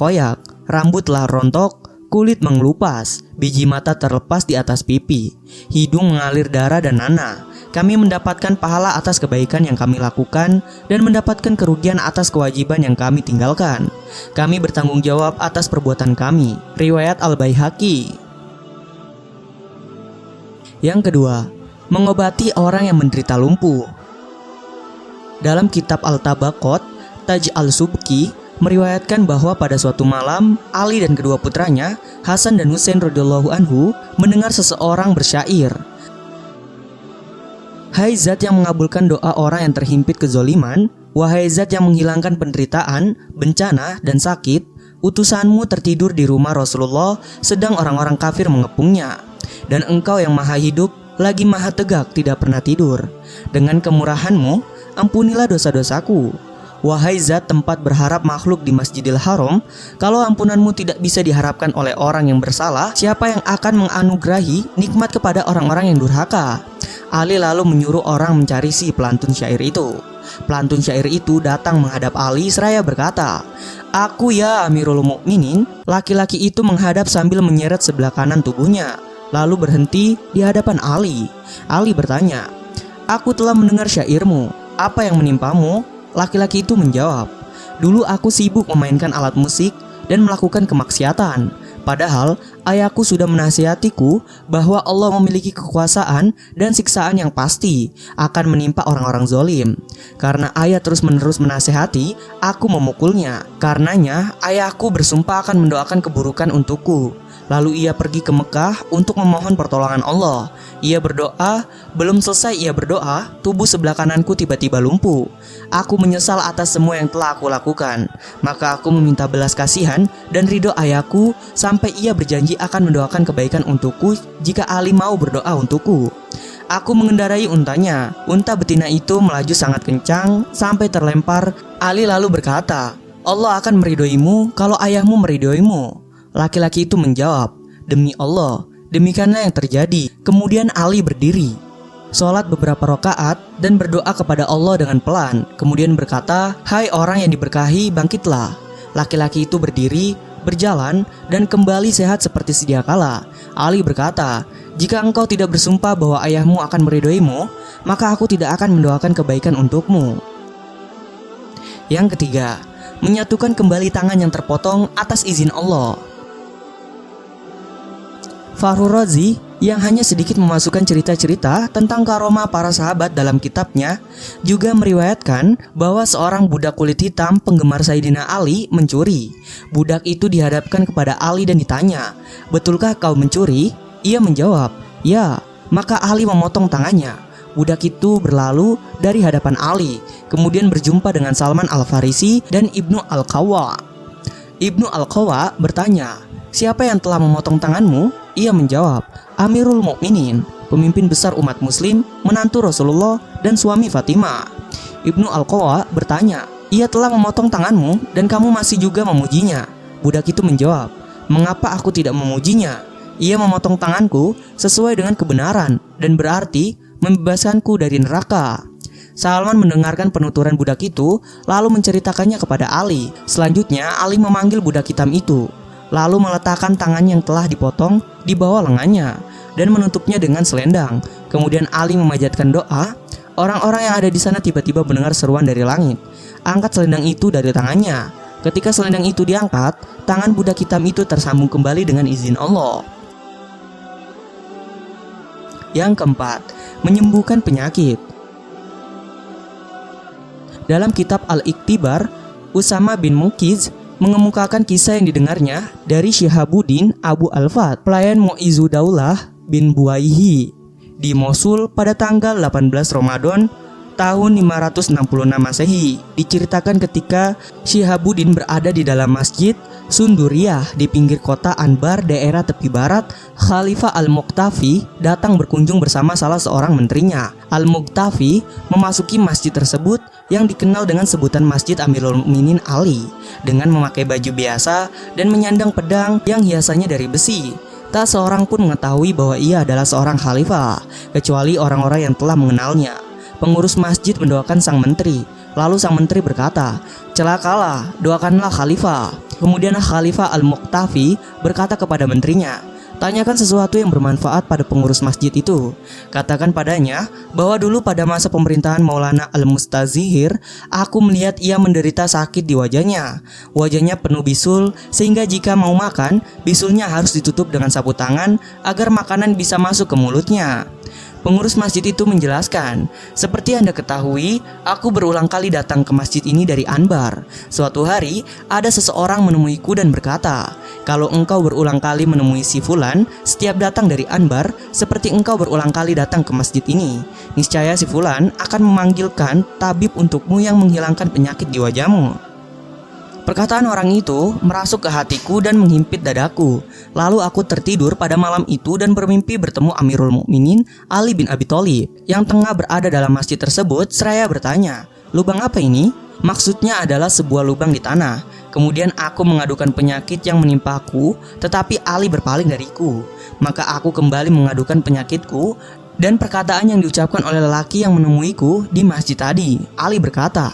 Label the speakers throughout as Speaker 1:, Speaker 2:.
Speaker 1: koyak, rambut telah rontok, kulit mengelupas, biji mata terlepas di atas pipi, hidung mengalir darah dan nanah. Kami mendapatkan pahala atas kebaikan yang kami lakukan dan mendapatkan kerugian atas kewajiban yang kami tinggalkan. Kami bertanggung jawab atas perbuatan kami. Riwayat Al-Baihaqi. Yang kedua, mengobati orang yang menderita lumpuh. Dalam kitab Al-Tabaqat, Taj Al-Subki meriwayatkan bahwa pada suatu malam, Ali dan kedua putranya, Hasan dan Husain radhiyallahu anhu, mendengar seseorang bersyair. Hai Zat yang mengabulkan doa orang yang terhimpit kezoliman, wahai Zat yang menghilangkan penderitaan, bencana, dan sakit, utusanmu tertidur di rumah Rasulullah sedang orang-orang kafir mengepungnya. Dan engkau yang maha hidup, lagi maha tegak tidak pernah tidur. Dengan kemurahanmu, ampunilah dosa-dosaku. Wahai Zat tempat berharap makhluk di Masjidil Haram, kalau ampunanmu tidak bisa diharapkan oleh orang yang bersalah, siapa yang akan menganugerahi nikmat kepada orang-orang yang durhaka? Ali lalu menyuruh orang mencari si pelantun syair itu. Pelantun syair itu datang menghadap Ali seraya berkata, "Aku ya Amirul Mukminin." Laki-laki itu menghadap sambil menyeret sebelah kanan tubuhnya, lalu berhenti di hadapan Ali. Ali bertanya, "Aku telah mendengar syairmu, apa yang menimpamu?" Laki-laki itu menjawab, "Dulu aku sibuk memainkan alat musik dan melakukan kemaksiatan. Padahal ayahku sudah menasihatiku bahwa Allah memiliki kekuasaan dan siksaan yang pasti akan menimpa orang-orang zolim. Karena ayah terus-menerus menasihati, aku memukulnya. Karenanya ayahku bersumpah akan mendoakan keburukan untukku. Lalu ia pergi ke Mekah untuk memohon pertolongan Allah. Ia berdoa, belum selesai ia berdoa, tubuh sebelah kananku tiba-tiba lumpuh. Aku menyesal atas semua yang telah aku lakukan. Maka aku meminta belas kasihan dan ridho ayahku sampai ia berjanji akan mendoakan kebaikan untukku jika Ali mau berdoa untukku. Aku mengendarai untanya. Unta betina itu melaju sangat kencang sampai terlempar. Ali lalu berkata, Allah akan meridhoimu kalau ayahmu meridhoimu. Laki-laki itu menjawab, demi Allah, demikianlah yang terjadi. Kemudian Ali berdiri, sholat beberapa rakaat dan berdoa kepada Allah dengan pelan. Kemudian berkata, hai orang yang diberkahi, bangkitlah. Laki-laki itu berdiri, berjalan, dan kembali sehat seperti sedia kala. Ali berkata, jika engkau tidak bersumpah bahwa ayahmu akan meridhoimu, maka aku tidak akan mendoakan kebaikan untukmu. Yang ketiga, menyatukan kembali tangan yang terpotong atas izin Allah. Fahru Razi yang hanya sedikit memasukkan cerita-cerita tentang karomah para sahabat dalam kitabnya juga meriwayatkan bahwa seorang budak kulit hitam penggemar Sayyidina Ali mencuri. Budak itu dihadapkan kepada Ali dan ditanya, betulkah kau mencuri? Ia menjawab, ya. Maka Ali memotong tangannya. Budak itu berlalu dari hadapan Ali, kemudian berjumpa dengan Salman Al-Farisi dan Ibnu Al-Qawa. Ibnu Al-Qawa bertanya, siapa yang telah memotong tanganmu? Ia menjawab, Amirul Mukminin, pemimpin besar umat muslim, menantu Rasulullah dan suami Fatimah. Ibnu Al-Qawa bertanya, ia telah memotong tanganmu dan kamu masih juga memujinya? Budak itu menjawab, mengapa aku tidak memujinya? Ia memotong tanganku sesuai dengan kebenaran dan berarti membebaskanku dari neraka. Salman mendengarkan penuturan budak itu lalu menceritakannya kepada Ali. Selanjutnya Ali memanggil budak hitam itu, lalu meletakkan tangan yang telah dipotong di bawah lengannya dan menutupnya dengan selendang. Kemudian Ali memanjatkan doa. Orang-orang yang ada di sana tiba-tiba mendengar seruan dari langit, angkat selendang itu dari tangannya. Ketika selendang itu diangkat, tangan budak hitam itu tersambung kembali dengan izin Allah. Yang keempat, menyembuhkan penyakit. Dalam kitab Al-Iktibar, Usama bin Muqiz mengemukakan kisah yang didengarnya dari Syihabuddin Abu Al-Fat, pelayan Mu'izuddaulah bin Buwaihi di Mosul pada tanggal 18 Ramadan tahun 566 Masehi. Diceritakan ketika Syihabuddin berada di dalam masjid Sunduriyah di pinggir kota Anbar, daerah tepi barat, Khalifah Al-Muqtafi datang berkunjung bersama salah seorang menterinya. Al-Muqtafi memasuki masjid tersebut yang dikenal dengan sebutan Masjid Amirul Mukminin Ali dengan memakai baju biasa dan menyandang pedang yang hiasannya dari besi. Tak seorang pun mengetahui bahwa ia adalah seorang khalifah, kecuali orang-orang yang telah mengenalnya. Pengurus masjid mendoakan sang menteri. Lalu sang menteri berkata, celakalah, doakanlah khalifah. Kemudian Khalifah Al-Muqtafi berkata kepada menterinya, "Tanyakan sesuatu yang bermanfaat pada pengurus masjid itu. Katakan padanya bahwa dulu pada masa pemerintahan Maulana Al-Mustazhir, aku melihat ia menderita sakit di wajahnya. Wajahnya penuh bisul sehingga jika mau makan, bisulnya harus ditutup dengan sapu tangan agar makanan bisa masuk ke mulutnya." Pengurus masjid itu menjelaskan, "Seperti Anda ketahui, aku berulang kali datang ke masjid ini dari Anbar. Suatu hari, ada seseorang menemuiku dan berkata, 'Kalau engkau berulang kali menemui si Fulan, setiap datang dari Anbar, seperti engkau berulang kali datang ke masjid ini, niscaya si Fulan akan memanggilkan tabib untukmu yang menghilangkan penyakit di wajahmu.'" Perkataan orang itu merasuk ke hatiku dan menghimpit dadaku. Lalu aku tertidur pada malam itu dan bermimpi bertemu Amirul Mukminin Ali bin Abi Thalib yang tengah berada dalam masjid tersebut seraya bertanya, "Lubang apa ini?" Maksudnya adalah sebuah lubang di tanah. Kemudian aku mengadukan penyakit yang menimpaku, tetapi Ali berpaling dariku. Maka aku kembali mengadukan penyakitku dan perkataan yang diucapkan oleh lelaki yang menemuiku di masjid tadi. Ali berkata,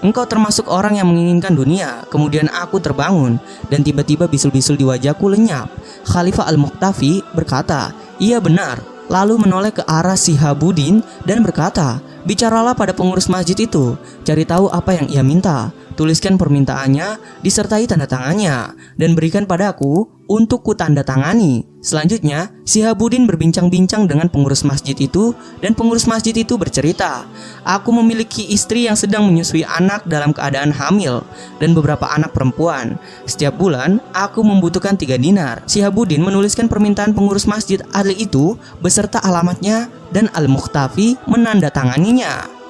Speaker 1: "Engkau termasuk orang yang menginginkan dunia." Kemudian aku terbangun dan tiba-tiba bisul-bisul di wajahku lenyap. Khalifah Al-Muqtafi berkata, "Iya benar." Lalu menoleh ke arah Sihabuddin dan berkata, "Bicaralah pada pengurus masjid itu, cari tahu apa yang ia minta. Tuliskan permintaannya disertai tanda tangannya dan berikan padaku untuk ku tanda tangani." Selanjutnya, Sihabuddin berbincang-bincang dengan pengurus masjid itu dan pengurus masjid itu bercerita, "Aku memiliki istri yang sedang menyusui anak dalam keadaan hamil dan beberapa anak perempuan. Setiap bulan, aku membutuhkan 3 dinar." Sihabuddin menuliskan permintaan pengurus masjid Ali itu beserta alamatnya dan Al-Muqtafi menandatanganinya.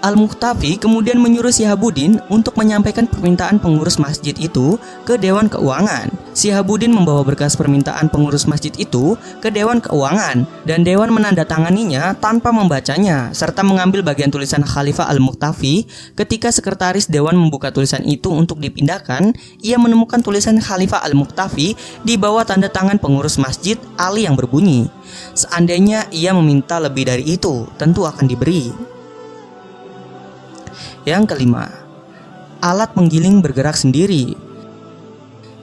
Speaker 1: Al-Muqtafi kemudian menyuruh Sihabuddin untuk menyampaikan permintaan pengurus masjid itu ke Dewan Keuangan. Sihabuddin membawa berkas permintaan pengurus masjid itu ke Dewan Keuangan dan Dewan menandatanganinya tanpa membacanya serta mengambil bagian tulisan Khalifah Al-Muqtafi. Ketika sekretaris Dewan membuka tulisan itu untuk dipindahkan, ia menemukan tulisan Khalifah Al-Muqtafi di bawah tanda tangan pengurus masjid Ali yang berbunyi, "Seandainya ia meminta lebih dari itu, tentu akan diberi." Yang kelima, alat penggiling bergerak sendiri.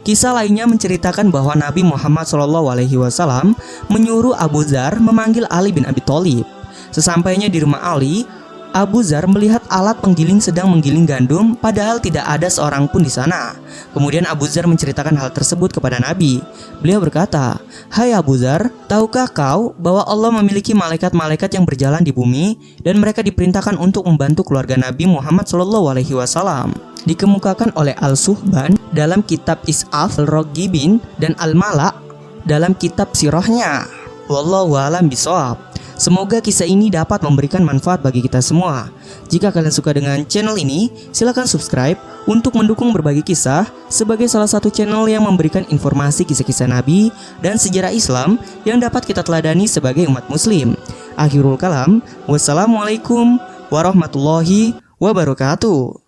Speaker 1: Kisah lainnya menceritakan bahwa Nabi Muhammad SAW menyuruh Abu Dzar memanggil Ali bin Abi Thalib. Sesampainya di rumah Ali, Abu Dzar melihat alat penggiling sedang menggiling gandum padahal tidak ada seorang pun di sana. Kemudian Abu Dzar menceritakan hal tersebut kepada Nabi. Beliau berkata, "Hai Abu Dzar, tahukah kau bahwa Allah memiliki malaikat-malaikat yang berjalan di bumi dan mereka diperintahkan untuk membantu keluarga Nabi Muhammad SAW?" Dikemukakan oleh Al-Suhban dalam kitab Is'af Al-Raghibin dan Al-Mala' dalam kitab sirahnya. Wallahu a'lam bishawab. Semoga kisah ini dapat memberikan manfaat bagi kita semua. Jika kalian suka dengan channel ini, silakan subscribe untuk mendukung berbagi kisah sebagai salah satu channel yang memberikan informasi kisah-kisah Nabi dan sejarah Islam yang dapat kita teladani sebagai umat muslim. Akhirul kalam, wassalamualaikum warahmatullahi wabarakatuh.